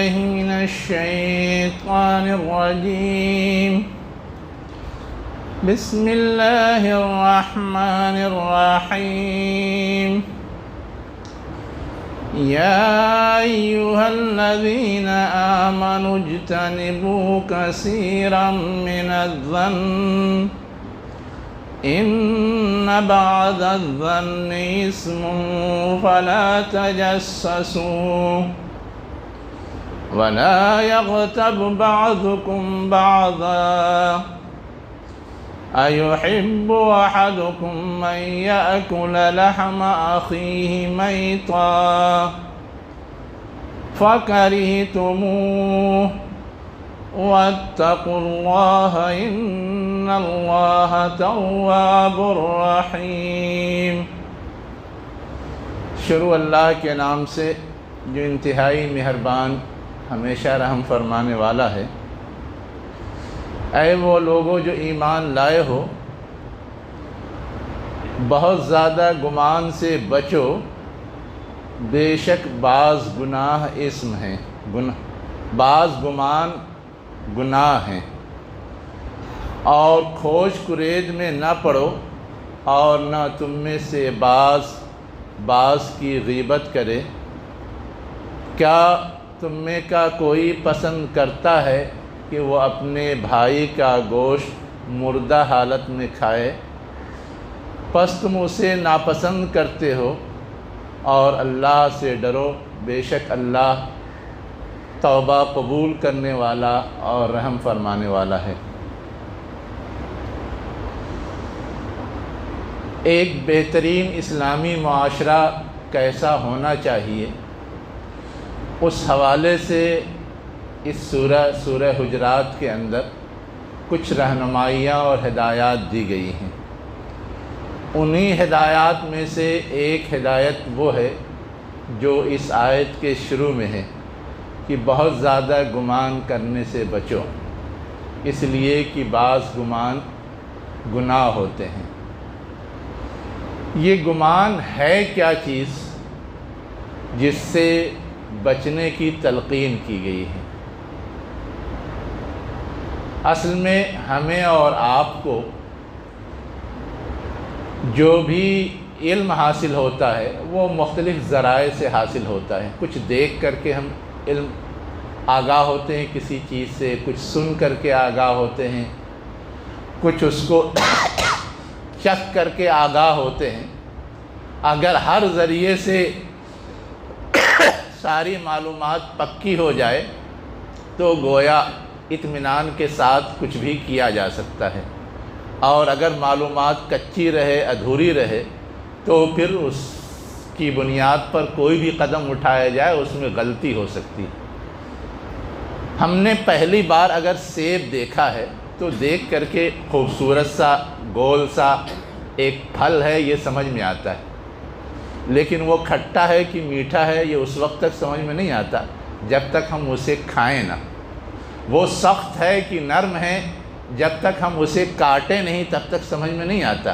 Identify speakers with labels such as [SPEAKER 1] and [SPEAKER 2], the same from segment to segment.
[SPEAKER 1] بالله من الشيطان الرجيم. بسم الله الرحمن الرحيم. يا أيها الذين آمنوا اجتنبوا كثيرا من الظن إن بعض الظن إثم فلا تجسسوا ولا يغتب بعضكم بعضا أيحب أحدكم أن يأكل لحم أخيه ميتا فكرهتموه واتقوا الله إن الله تواب رحيم. شروع اللہ کے نام سے جو انتہائی مہربان ہمیشہ رحم فرمانے والا ہے. اے وہ لوگوں جو ایمان لائے ہو، بہت زیادہ گمان سے بچو، بے شک بعض گناہ اسم ہیں، بعض گمان گناہ ہیں. اور کھوج کرید میں نہ پڑو، اور نہ تم میں سے بعض کی غیبت کرے. کیا تم میں کا کوئی پسند کرتا ہے کہ وہ اپنے بھائی کا گوشت مردہ حالت میں کھائے؟ پس تم اسے ناپسند کرتے ہو. اور اللہ سے ڈرو، بے شک اللہ توبہ قبول کرنے والا اور رحم فرمانے والا ہے. ایک بہترین اسلامی معاشرہ کیسا ہونا چاہیے، اس حوالے سے اس سورہ حجرات کے اندر کچھ رہنمائیاں اور ہدایات دی گئی ہیں. انہی ہدایات میں سے ایک ہدایت وہ ہے جو اس آیت کے شروع میں ہے کہ بہت زیادہ گمان کرنے سے بچو، اس لیے کہ بعض گمان گناہ ہوتے ہیں. یہ گمان ہے کیا چیز جس سے بچنے کی تلقین کی گئی ہے؟ اصل میں ہمیں اور آپ کو جو بھی علم حاصل ہوتا ہے وہ مختلف ذرائع سے حاصل ہوتا ہے. کچھ دیکھ کر کے ہم علم آگاہ ہوتے ہیں کسی چیز سے، کچھ سن کر کے آگاہ ہوتے ہیں، کچھ اس کو چکھ کر کے آگاہ ہوتے ہیں. اگر ہر ذریعے سے ساری معلومات پکی ہو جائے تو گویا اطمینان کے ساتھ کچھ بھی کیا جا سکتا ہے. اور اگر معلومات کچی رہے، ادھوری رہے، تو پھر اس کی بنیاد پر کوئی بھی قدم اٹھایا جائے اس میں غلطی ہو سکتی ہے. ہم نے پہلی بار اگر سیب دیکھا ہے تو دیکھ کر کے خوبصورت سا گول سا ایک پھل ہے یہ سمجھ میں آتا ہے، لیکن وہ کھٹا ہے کہ میٹھا ہے یہ اس وقت تک سمجھ میں نہیں آتا جب تک ہم اسے کھائیں نہ. وہ سخت ہے کہ نرم ہے، جب تک ہم اسے کاٹیں نہیں تب تک سمجھ میں نہیں آتا.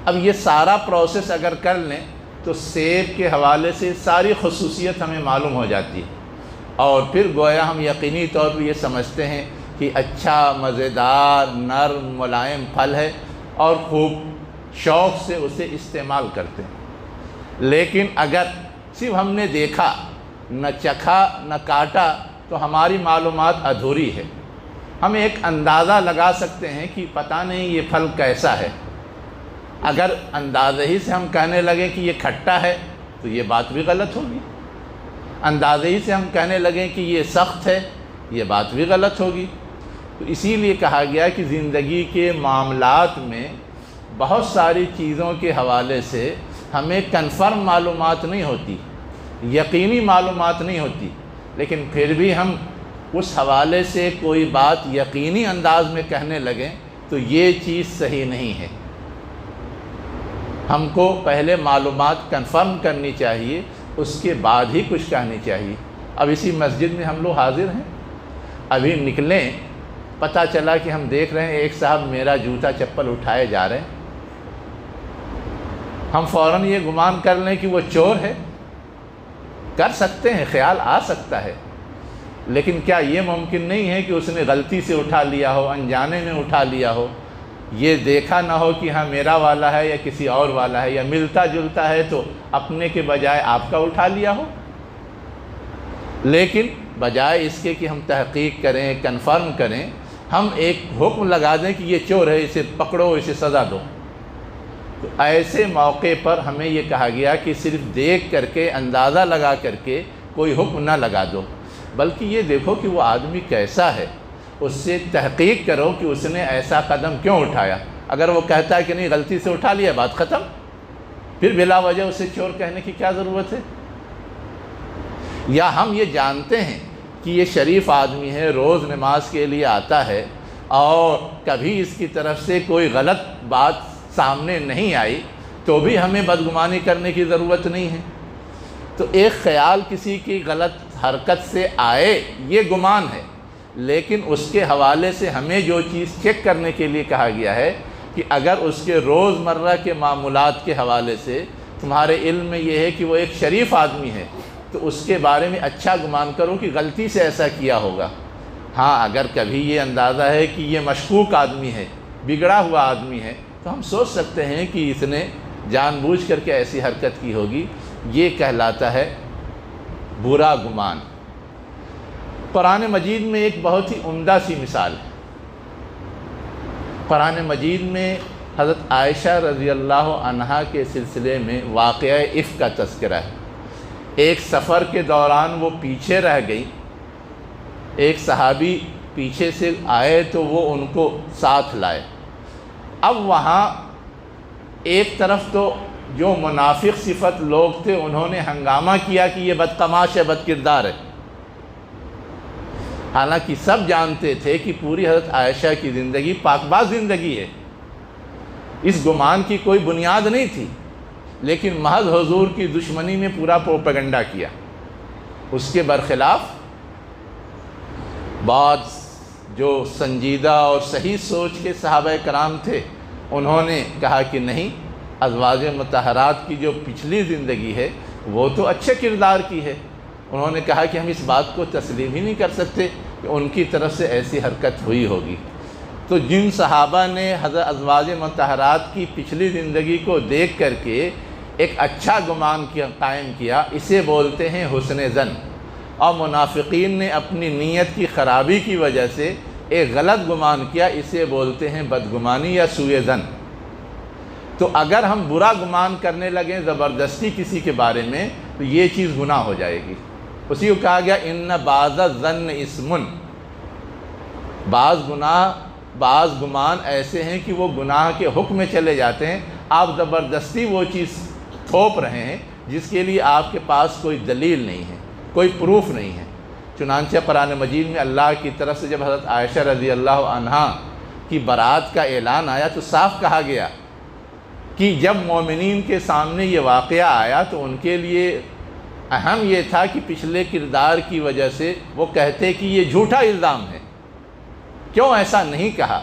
[SPEAKER 1] اب یہ سارا پروسیس اگر کر لیں تو سیب کے حوالے سے ساری خصوصیت ہمیں معلوم ہو جاتی ہے، اور پھر گویا ہم یقینی طور پر یہ سمجھتے ہیں کہ اچھا مزیدار نرم ملائم پھل ہے اور خوب شوق سے اسے استعمال کرتے ہیں. لیکن اگر صرف ہم نے دیکھا، نہ چکھا نہ کاٹا تو ہماری معلومات ادھوری ہے. ہم ایک اندازہ لگا سکتے ہیں کہ پتہ نہیں یہ پھل کیسا ہے. اگر اندازے ہی سے ہم کہنے لگیں کہ یہ کھٹا ہے تو یہ بات بھی غلط ہوگی. اندازے ہی سے ہم کہنے لگیں کہ یہ سخت ہے، یہ بات بھی غلط ہوگی. تو اسی لیے کہا گیا کہ زندگی کے معاملات میں بہت ساری چیزوں کے حوالے سے ہمیں کنفرم معلومات نہیں ہوتی، یقینی معلومات نہیں ہوتی، لیکن پھر بھی ہم اس حوالے سے کوئی بات یقینی انداز میں کہنے لگیں تو یہ چیز صحیح نہیں ہے. ہم کو پہلے معلومات کنفرم کرنی چاہیے، اس کے بعد ہی کچھ کہنی چاہیے. اب اسی مسجد میں ہم لوگ حاضر ہیں، ابھی نکلیں پتہ چلا کہ ہم دیکھ رہے ہیں ایک صاحب میرا جوتا چپل اٹھائے جا رہے ہیں، ہم فوراً یہ گمان کر لیں کہ وہ چور ہے. کر سکتے ہیں، خیال آ سکتا ہے، لیکن کیا یہ ممکن نہیں ہے کہ اس نے غلطی سے اٹھا لیا ہو، انجانے میں اٹھا لیا ہو، یہ دیکھا نہ ہو کہ ہاں میرا والا ہے یا کسی اور والا ہے، یا ملتا جلتا ہے تو اپنے کے بجائے آپ کا اٹھا لیا ہو؟ لیکن بجائے اس کے کہ ہم تحقیق کریں، کنفرم کریں، ہم ایک حکم لگا دیں کہ یہ چور ہے، اسے پکڑو، اسے سزا دو۔ تو ایسے موقع پر ہمیں یہ کہا گیا کہ صرف دیکھ کر کے، اندازہ لگا کر کے کوئی حکم نہ لگا دو، بلکہ یہ دیکھو کہ وہ آدمی کیسا ہے، اس سے تحقیق کرو کہ اس نے ایسا قدم کیوں اٹھایا۔ اگر وہ کہتا ہے کہ نہیں غلطی سے اٹھا لیا، بات ختم، پھر بلا وجہ اسے چور کہنے کی کیا ضرورت ہے؟ یا ہم یہ جانتے ہیں کہ یہ شریف آدمی ہے، روز نماز کے لیے آتا ہے اور کبھی اس کی طرف سے کوئی غلط بات سامنے نہیں آئی، تو بھی ہمیں بدگمانی کرنے کی ضرورت نہیں ہے۔ تو ایک خیال کسی کی غلط حرکت سے آئے یہ گمان ہے، لیکن اس کے حوالے سے ہمیں جو چیز چیک کرنے کے لیے کہا گیا ہے کہ اگر اس کے روزمرہ کے معمولات کے حوالے سے تمہارے علم میں یہ ہے کہ وہ ایک شریف آدمی ہے، تو اس کے بارے میں اچھا گمان کرو کہ غلطی سے ایسا کیا ہوگا۔ ہاں اگر کبھی یہ اندازہ ہے کہ یہ مشکوک آدمی ہے، بگڑا ہوا آدمی ہے، تو ہم سوچ سکتے ہیں کہ اس نے جان بوجھ کر کے ایسی حرکت کی ہوگی۔ یہ کہلاتا ہے برا گمان۔ قرآن مجید میں ایک بہت ہی عمدہ سی مثال ہے۔ قرآن مجید میں حضرت عائشہ رضی اللہ عنہا کے سلسلے میں واقعہ افک کا تذکرہ ہے۔ ایک سفر کے دوران وہ پیچھے رہ گئی، ایک صحابی پیچھے سے آئے تو وہ ان کو ساتھ لائے۔ اب وہاں ایک طرف تو جو منافق صفت لوگ تھے انہوں نے ہنگامہ کیا کہ یہ بدتماش ہے، بد کردار ہے، حالانکہ سب جانتے تھے کہ پوری حضرت عائشہ کی زندگی پاک باز زندگی ہے، اس گمان کی کوئی بنیاد نہیں تھی، لیکن محض حضور کی دشمنی میں پورا پروپیگنڈا کیا۔ اس کے برخلاف بعض جو سنجیدہ اور صحیح سوچ کے صحابہ کرام تھے انہوں نے کہا کہ نہیں، ازواج مطہرات کی جو پچھلی زندگی ہے وہ تو اچھے کردار کی ہے۔ انہوں نے کہا کہ ہم اس بات کو تسلیم ہی نہیں کر سکتے کہ ان کی طرف سے ایسی حرکت ہوئی ہوگی۔ تو جن صحابہ نے حضرت ازواج مطہرات کی پچھلی زندگی کو دیکھ کر کے ایک اچھا گمان قائم کیا، اسے بولتے ہیں حسن ظن، اور منافقین نے اپنی نیت کی خرابی کی وجہ سے ایک غلط گمان کیا، اسے بولتے ہیں بدگمانی یا سوء ظن۔ تو اگر ہم برا گمان کرنے لگیں زبردستی کسی کے بارے میں تو یہ چیز گناہ ہو جائے گی۔ اسی کو کہا گیا ان بعض الظن اسم، بعض گمان ایسے ہیں کہ وہ گناہ کے حکم میں چلے جاتے ہیں۔ آپ زبردستی وہ چیز تھوپ رہے ہیں جس کے لیے آپ کے پاس کوئی دلیل نہیں ہے، کوئی پروف نہیں ہے۔ چنانچہ قرآن مجید میں اللہ کی طرف سے جب حضرت عائشہ رضی اللہ عنہا کی برات کا اعلان آیا تو صاف کہا گیا کہ جب مومنین کے سامنے یہ واقعہ آیا تو ان کے لیے اہم یہ تھا کہ پچھلے کردار کی وجہ سے وہ کہتے کہ یہ جھوٹا الزام ہے۔ کیوں ایسا نہیں کہا؟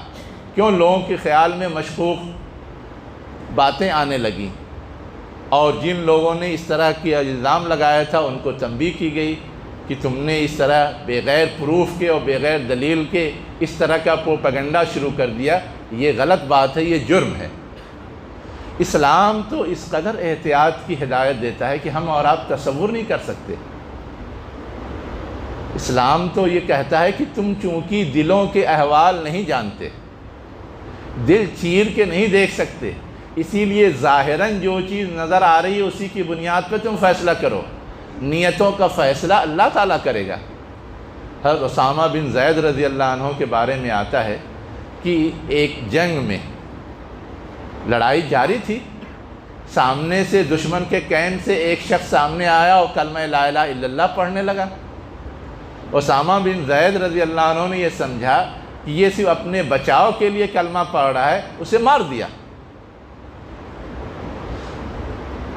[SPEAKER 1] کیوں لوگوں کے خیال میں مشکوک باتیں آنے لگیں؟ اور جن لوگوں نے اس طرح کی الزام لگایا تھا ان کو تنبیہ کی گئی کہ تم نے اس طرح بغیر پروف کے اور بغیر دلیل کے اس طرح کا پروپیگنڈا شروع کر دیا، یہ غلط بات ہے، یہ جرم ہے۔ اسلام تو اس قدر احتیاط کی ہدایت دیتا ہے کہ ہم اور آپ تصور نہیں کر سکتے۔ اسلام تو یہ کہتا ہے کہ تم چونکہ دلوں کے احوال نہیں جانتے، دل چیر کے نہیں دیکھ سکتے، اسی لیے ظاہراً جو چیز نظر آ رہی ہے اسی کی بنیاد پہ تم فیصلہ کرو۔ نیتوں کا فیصلہ اللہ تعالیٰ کرے گا۔ حضرت اسامہ بن زید رضی اللہ عنہ کے بارے میں آتا ہے کہ ایک جنگ میں لڑائی جاری تھی، سامنے سے دشمن کے کیمپ سے ایک شخص سامنے آیا اور کلمہ لا الہ الا اللہ پڑھنے لگا۔ اسامہ بن زید رضی اللہ عنہ نے یہ سمجھا کہ یہ صرف اپنے بچاؤ کے لیے کلمہ پڑھ رہا ہے، اسے مار دیا۔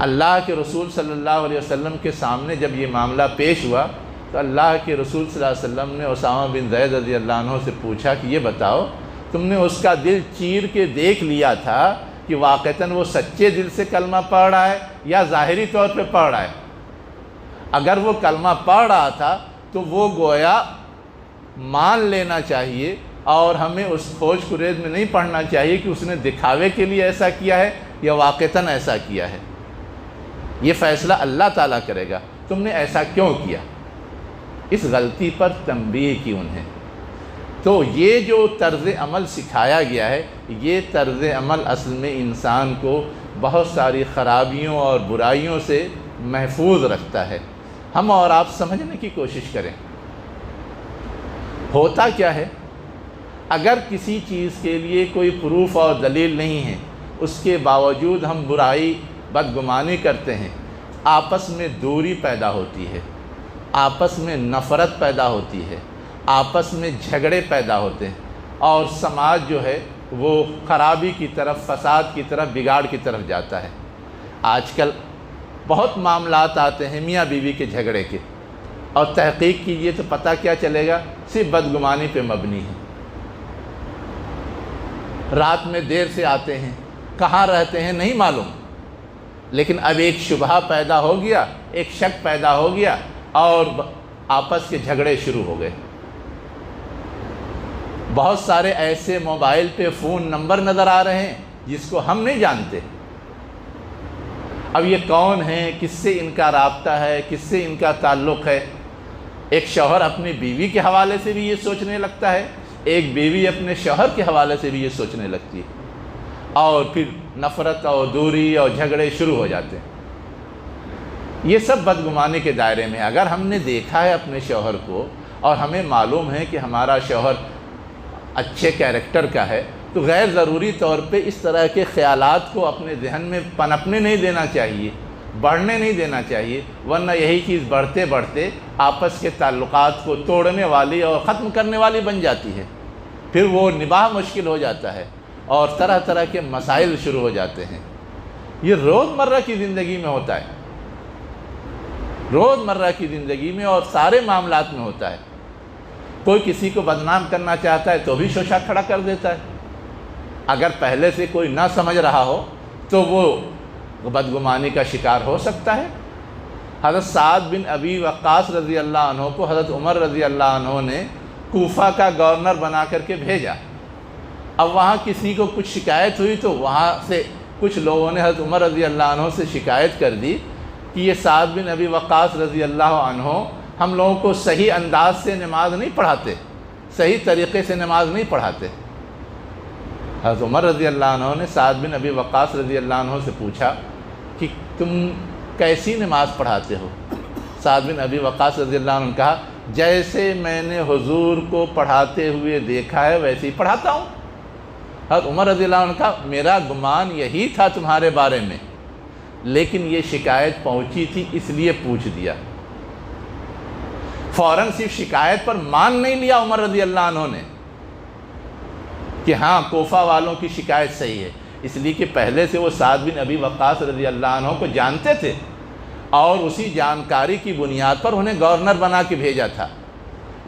[SPEAKER 1] اللہ کے رسول صلی اللہ علیہ وسلم کے سامنے جب یہ معاملہ پیش ہوا تو اللہ کے رسول صلی اللہ علیہ وسلم نے اسامہ بن زید رضی اللہ عنہ سے پوچھا کہ یہ بتاؤ تم نے اس کا دل چیر کے دیکھ لیا تھا کہ واقعتاً وہ سچے دل سے کلمہ پڑھ رہا ہے یا ظاہری طور پہ پڑھ رہا ہے؟ اگر وہ کلمہ پڑھ رہا تھا تو وہ گویا مان لینا چاہیے، اور ہمیں اس کھوج کریز میں نہیں پڑھنا چاہیے کہ اس نے دکھاوے کے لیے ایسا کیا ہے یا واقعتاً ایسا کیا ہے۔ یہ فیصلہ اللہ تعالیٰ کرے گا، تم نے ایسا کیوں کیا۔ اس غلطی پر تنبیہ کی انہیں۔ تو یہ جو طرز عمل سکھایا گیا ہے، یہ طرز عمل اصل میں انسان کو بہت ساری خرابیوں اور برائیوں سے محفوظ رکھتا ہے۔ ہم اور آپ سمجھنے کی کوشش کریں، ہوتا کیا ہے؟ اگر کسی چیز کے لیے کوئی پروف اور دلیل نہیں ہے، اس کے باوجود ہم برائی بدگمانی کرتے ہیں، آپس میں دوری پیدا ہوتی ہے، آپس میں نفرت پیدا ہوتی ہے، آپس میں جھگڑے پیدا ہوتے ہیں، اور سماج جو ہے وہ خرابی کی طرف، فساد کی طرف، بگاڑ کی طرف جاتا ہے۔ آج کل بہت معاملات آتے ہیں میاں بیوی کے جھگڑے کے، اور تحقیق کیجئے تو پتہ کیا چلے گا؟ صرف بدگمانی پہ مبنی ہے۔ رات میں دیر سے آتے ہیں، کہاں رہتے ہیں نہیں معلوم، لیکن اب ایک شبہہ پیدا ہو گیا، ایک شک پیدا ہو گیا، اور آپس کے جھگڑے شروع ہو گئے۔ بہت سارے ایسے موبائل پہ فون نمبر نظر آ رہے ہیں جس کو ہم نہیں جانتے۔ اب یہ کون ہیں، کس سے ان کا رابطہ ہے، کس سے ان کا تعلق ہے؟ ایک شوہر اپنی بیوی کے حوالے سے بھی یہ سوچنے لگتا ہے، ایک بیوی اپنے شوہر کے حوالے سے بھی یہ سوچنے لگتی ہے، اور پھر نفرت اور دوری اور جھگڑے شروع ہو جاتے ہیں۔ یہ سب بدگمانی کے دائرے میں۔ اگر ہم نے دیکھا ہے اپنے شوہر کو، اور ہمیں معلوم ہے کہ ہمارا شوہر اچھے کیریکٹر کا ہے، تو غیر ضروری طور پہ اس طرح کے خیالات کو اپنے ذہن میں پنپنے نہیں دینا چاہیے، بڑھنے نہیں دینا چاہیے، ورنہ یہی چیز بڑھتے بڑھتے آپس کے تعلقات کو توڑنے والی اور ختم کرنے والی بن جاتی ہے۔ پھر وہ نباہ مشکل ہو جاتا ہے، اور طرح طرح کے مسائل شروع ہو جاتے ہیں۔ یہ روزمرہ کی زندگی میں ہوتا ہے، روزمرہ کی زندگی میں اور سارے معاملات میں ہوتا ہے۔ کوئی کسی کو بدنام کرنا چاہتا ہے تو بھی شوشہ کھڑا کر دیتا ہے۔ اگر پہلے سے کوئی نہ سمجھ رہا ہو تو وہ بدگمانی کا شکار ہو سکتا ہے۔ حضرت سعد بن ابی وقاص رضی اللہ عنہ کو حضرت عمر رضی اللہ عنہ نے کوفہ کا گورنر بنا کر کے بھیجا۔ اب وہاں کسی کو کچھ شکایت ہوئی تو وہاں سے کچھ لوگوں نے حضرت عمر رضی اللہ عنہ سے شکایت کر دی کہ یہ سعد بن ابی وقاص رضی اللہ عنہ ہم لوگوں کو صحیح انداز سے نماز نہیں پڑھاتے، صحیح طریقے سے نماز نہیں پڑھاتے۔ حضرت عمر رضی اللہ عنہ نے سعد بن ابی وقاص رضی اللہ عنہ سے پوچھا کہ تم کیسی نماز پڑھاتے ہو؟ سعد بن ابی وقاص رضی اللہ عنہ نے کہا جیسے میں نے حضور کو پڑھاتے ہوئے دیکھا ہے ویسے ہی پڑھاتا ہوں۔ حضرت عمر رضی اللہ عنہ نے کہا میرا گمان یہی تھا تمہارے بارے میں، لیکن یہ شکایت پہنچی تھی اس لیے پوچھ دیا۔ فوراً صرف شکایت پر مان نہیں لیا عمر رضی اللہ عنہ نے کہ ہاں کوفہ والوں کی شکایت صحیح ہے، اس لیے کہ پہلے سے وہ سعد بن ابی وقاص رضی اللہ عنہ کو جانتے تھے، اور اسی جانکاری کی بنیاد پر انہیں گورنر بنا کے بھیجا تھا۔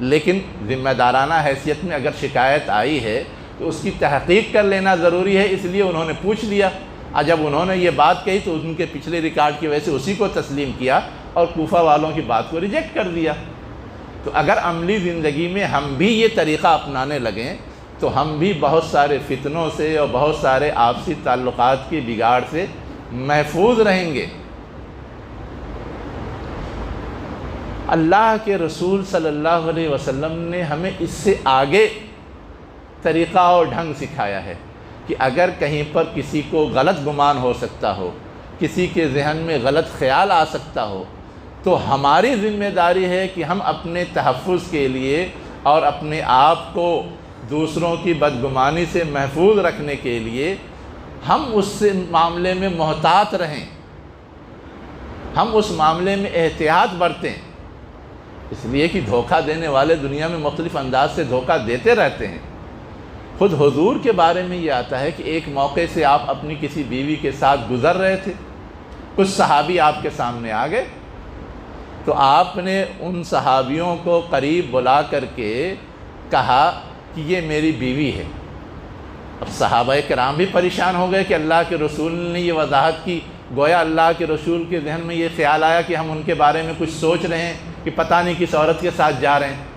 [SPEAKER 1] لیکن ذمہ دارانہ حیثیت میں اگر شکایت آئی ہے تو اس کی تحقیق کر لینا ضروری ہے، اس لیے انہوں نے پوچھ لیا۔ اور جب انہوں نے یہ بات کہی تو ان کے پچھلے ریکارڈ کی وجہ سے اسی کو تسلیم کیا اور کوفہ والوں کی بات کو ریجیکٹ کر دیا۔ تو اگر عملی زندگی میں ہم بھی یہ طریقہ اپنانے لگیں تو ہم بھی بہت سارے فتنوں سے اور بہت سارے آپسی تعلقات کے بگاڑ سے محفوظ رہیں گے۔ اللہ کے رسول صلی اللہ علیہ وسلم نے ہمیں اس سے آگے طریقہ اور ڈھنگ سکھایا ہے کہ اگر کہیں پر کسی کو غلط گمان ہو سکتا ہو، کسی کے ذہن میں غلط خیال آ سکتا ہو، تو ہماری ذمہ داری ہے کہ ہم اپنے تحفظ کے لیے اور اپنے آپ کو دوسروں کی بدگمانی سے محفوظ رکھنے کے لیے ہم اس سے معاملے میں محتاط رہیں، ہم اس معاملے میں احتیاط برتیں، اس لیے کہ دھوکہ دینے والے دنیا میں مختلف انداز سے دھوکہ دیتے رہتے ہیں۔ خود حضور کے بارے میں یہ آتا ہے کہ ایک موقع سے آپ اپنی کسی بیوی کے ساتھ گزر رہے تھے، کچھ صحابی آپ کے سامنے آ گئے، تو آپ نے ان صحابیوں کو قریب بلا کر کے کہا کہ یہ میری بیوی ہے۔ اب صحابہ کرام بھی پریشان ہو گئے کہ اللہ کے رسول نے یہ وضاحت کی، گویا اللہ کے رسول کے ذہن میں یہ خیال آیا کہ ہم ان کے بارے میں کچھ سوچ رہے ہیں کہ پتہ نہیں کس عورت کے ساتھ جا رہے ہیں۔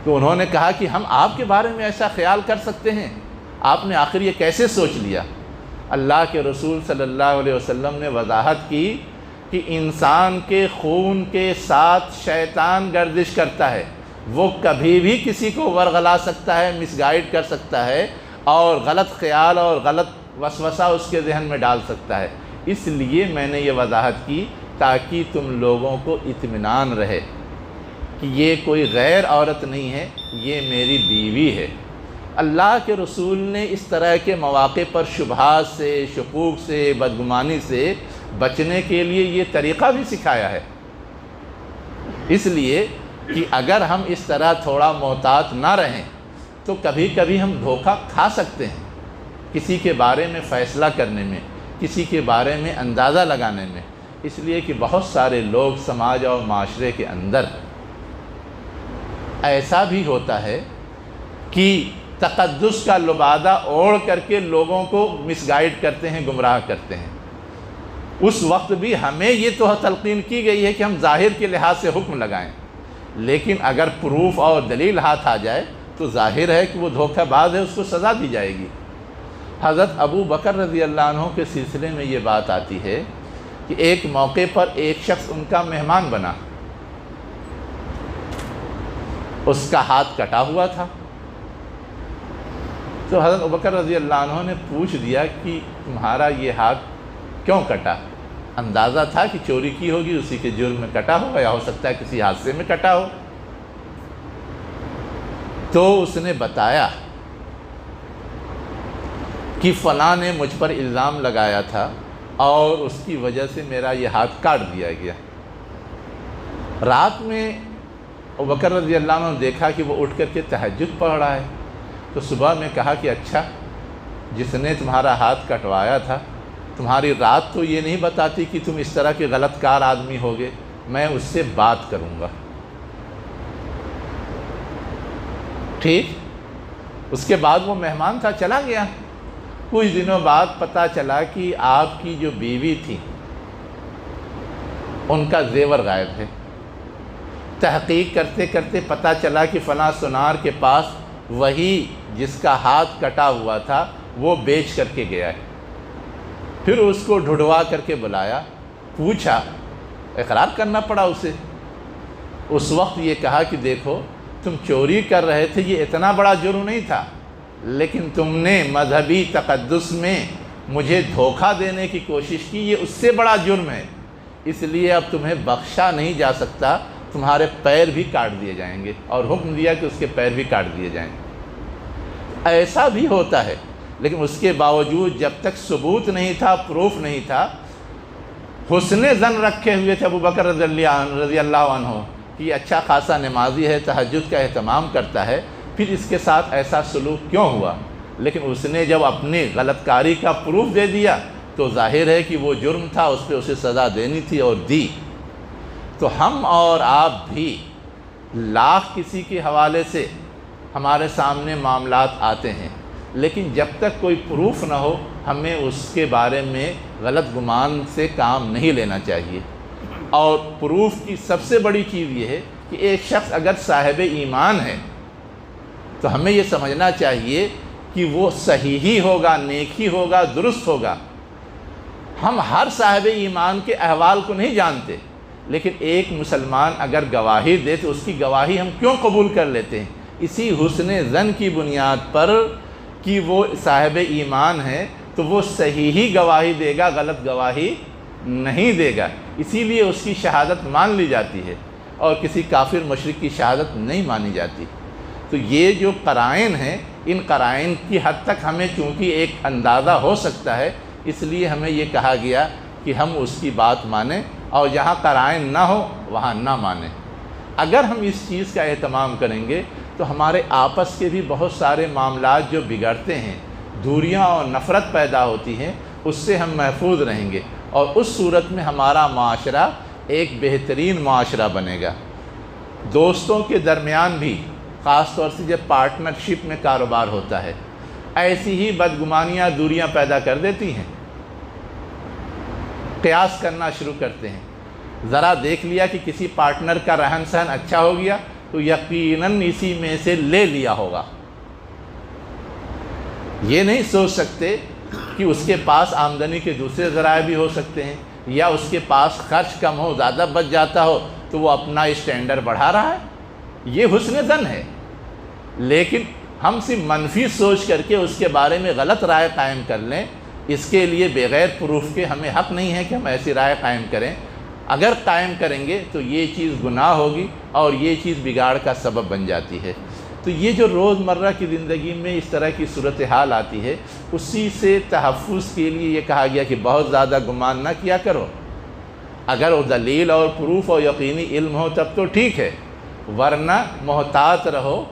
[SPEAKER 1] تو انہوں نے کہا کہ ہم آپ کے بارے میں ایسا خیال کر سکتے ہیں؟ آپ نے آخر یہ کیسے سوچ لیا؟ اللہ کے رسول صلی اللہ علیہ وسلم نے وضاحت کی کہ انسان کے خون کے ساتھ شیطان گردش کرتا ہے، وہ کبھی بھی کسی کو ورغلا سکتا ہے، مس گائیڈ کر سکتا ہے، اور غلط خیال اور غلط وسوسہ اس کے ذہن میں ڈال سکتا ہے۔ اس لیے میں نے یہ وضاحت کی تاکہ تم لوگوں کو اطمینان رہے کہ یہ کوئی غیر عورت نہیں ہے، یہ میری بیوی ہے۔ اللہ کے رسول نے اس طرح کے مواقع پر شبہات سے، شکوک سے، بدگمانی سے بچنے کے لیے یہ طریقہ بھی سکھایا ہے۔ اس لیے کہ اگر ہم اس طرح تھوڑا محتاط نہ رہیں تو کبھی کبھی ہم دھوکہ کھا سکتے ہیں کسی کے بارے میں فیصلہ کرنے میں، کسی کے بارے میں اندازہ لگانے میں۔ اس لیے کہ بہت سارے لوگ سماج اور معاشرے کے اندر ایسا بھی ہوتا ہے کہ تقدس کا لبادہ اوڑھ کر کے لوگوں کو مس گائیڈ کرتے ہیں، گمراہ کرتے ہیں۔ اس وقت بھی ہمیں یہ تو تلقین کی گئی ہے کہ ہم ظاہر کے لحاظ سے حکم لگائیں، لیکن اگر پروف اور دلیل ہاتھ آ جائے تو ظاہر ہے کہ وہ دھوکہ باز ہے، اس کو سزا دی جائے گی۔ حضرت ابو بکر رضی اللہ عنہ کے سلسلے میں یہ بات آتی ہے کہ ایک موقع پر ایک شخص ان کا مہمان بنا، اس کا ہاتھ کٹا ہوا تھا۔ تو حضرت ابو بکر رضی اللہ عنہ نے پوچھ دیا کہ تمہارا یہ ہاتھ کیوں کٹا؟ اندازہ تھا کہ چوری کی ہوگی، اسی کے جرم میں کٹا ہو، یا ہو سکتا ہے کسی حادثے میں کٹا ہو۔ تو اس نے بتایا کہ فلاں نے مجھ پر الزام لگایا تھا اور اس کی وجہ سے میرا یہ ہاتھ کاٹ دیا گیا۔ رات میں ابو بکر رضی اللہ عنہ نے دیکھا کہ وہ اٹھ کر کے تہجد پڑھ رہا ہے، تو صبح میں کہا کہ اچھا، جس نے تمہارا ہاتھ کٹوایا تھا، تمہاری رات تو یہ نہیں بتاتی کہ تم اس طرح کے غلط کار آدمی ہوگے، میں اس سے بات کروں گا۔ ٹھیک، اس کے بعد وہ مہمان تھا، چلا گیا۔ کچھ دنوں بعد پتہ چلا کہ آپ کی جو بیوی تھی ان کا زیور غائب ہے۔ تحقیق کرتے کرتے پتہ چلا کہ فلاں سونار کے پاس وہی جس کا ہاتھ کٹا ہوا تھا وہ بیچ کر کے گیا ہے۔ پھر اس کو ڈھونڈوا کر کے بلایا، پوچھا، اقرار کرنا پڑا اسے۔ اس وقت یہ کہا کہ دیکھو، تم چوری کر رہے تھے، یہ اتنا بڑا جرم نہیں تھا، لیکن تم نے مذہبی تقدس میں مجھے دھوکہ دینے کی کوشش کی، یہ اس سے بڑا جرم ہے، اس لیے اب تمہیں بخشا نہیں جا سکتا، تمہارے پیر بھی کاٹ دیے جائیں گے، اور حکم دیا کہ اس کے پیر بھی کاٹ دیے جائیں۔ ایسا بھی ہوتا ہے، لیکن اس کے باوجود جب تک ثبوت نہیں تھا، پروف نہیں تھا، حسن ظن رکھے ہوئے تھے ابو بکر رضی اللہ عنہ کہ یہ اچھا خاصا نمازی ہے، تہجد کا اہتمام کرتا ہے، پھر اس کے ساتھ ایسا سلوک کیوں ہوا؟ لیکن اس نے جب اپنی غلط کاری کا پروف دے دیا تو ظاہر ہے کہ وہ جرم تھا، اس پہ اسے سزا دینی تھی اور دی۔ تو ہم اور آپ بھی لاکھ کسی کے حوالے سے ہمارے سامنے معاملات آتے ہیں، لیکن جب تک کوئی پروف نہ ہو ہمیں اس کے بارے میں غلط گمان سے کام نہیں لینا چاہیے۔ اور پروف کی سب سے بڑی چیز یہ ہے کہ ایک شخص اگر صاحب ایمان ہے تو ہمیں یہ سمجھنا چاہیے کہ وہ صحیحی ہوگا، نیکی ہوگا، درست ہوگا۔ ہم ہر صاحب ایمان کے احوال کو نہیں جانتے، لیکن ایک مسلمان اگر گواہی دے تو اس کی گواہی ہم کیوں قبول کر لیتے ہیں؟ اسی حسن ظن کی بنیاد پر کہ وہ صاحب ایمان ہے تو وہ صحیحی گواہی دے گا، غلط گواہی نہیں دے گا، اسی لیے اس کی شہادت مان لی جاتی ہے اور کسی کافر مشرک کی شہادت نہیں مانی جاتی۔ تو یہ جو قرائن ہیں، ان قرائن کی حد تک ہمیں چونکہ ایک اندازہ ہو سکتا ہے، اس لیے ہمیں یہ کہا گیا کہ ہم اس کی بات مانیں، اور جہاں قرائن نہ ہو وہاں نہ مانیں۔ اگر ہم اس چیز کا اہتمام کریں گے تو ہمارے آپس کے بھی بہت سارے معاملات جو بگڑتے ہیں، دوریاں اور نفرت پیدا ہوتی ہیں، اس سے ہم محفوظ رہیں گے، اور اس صورت میں ہمارا معاشرہ ایک بہترین معاشرہ بنے گا۔ دوستوں کے درمیان بھی، خاص طور سے جب پارٹنرشپ میں کاروبار ہوتا ہے، ایسی ہی بدگمانیاں دوریاں پیدا کر دیتی ہیں، قیاس کرنا شروع کرتے ہیں۔ ذرا دیکھ لیا کہ کسی پارٹنر کا رہن سہن اچھا ہو گیا تو یقیناً اسی میں سے لے لیا ہوگا۔ یہ نہیں سوچ سکتے کہ اس کے پاس آمدنی کے دوسرے ذرائع بھی ہو سکتے ہیں، یا اس کے پاس خرچ کم ہو، زیادہ بچ جاتا ہو تو وہ اپنا اسٹینڈرڈ بڑھا رہا ہے۔ یہ حسن ظن ہے، لیکن ہم صرف منفی سوچ کر کے اس کے بارے میں غلط رائے قائم کر لیں، اس کے لیے بغیر پروف کے ہمیں حق نہیں ہے کہ ہم ایسی رائے قائم کریں۔ اگر قائم کریں گے تو یہ چیز گناہ ہوگی اور یہ چیز بگاڑ کا سبب بن جاتی ہے۔ تو یہ جو روزمرہ کی زندگی میں اس طرح کی صورتحال آتی ہے، اسی سے تحفظ کے لیے یہ کہا گیا کہ بہت زیادہ گمان نہ کیا کرو۔ اگر وہ دلیل اور پروف اور یقینی علم ہو تب تو ٹھیک ہے، ورنہ محتاط رہو۔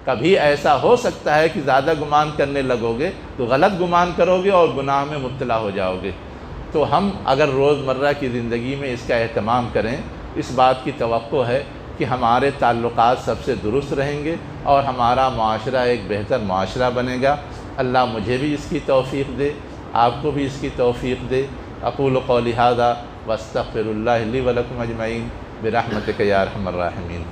[SPEAKER 1] کبھی ایسا ہو سکتا ہے کہ زیادہ گمان کرنے لگو گے تو غلط گمان کرو گے اور گناہ میں مبتلا ہو جاؤ گے۔ تو ہم اگر روزمرہ کی زندگی میں اس کا اہتمام کریں، اس بات کی توقع ہے کہ ہمارے تعلقات سب سے درست رہیں گے اور ہمارا معاشرہ ایک بہتر معاشرہ بنے گا۔ اللہ مجھے بھی اس کی توفیق دے، آپ کو بھی اس کی توفیق دے۔ اقول قولی ھذا واستغفر اللہ لی ولکم اجمعین برحمتک یا ارحم الراحمین۔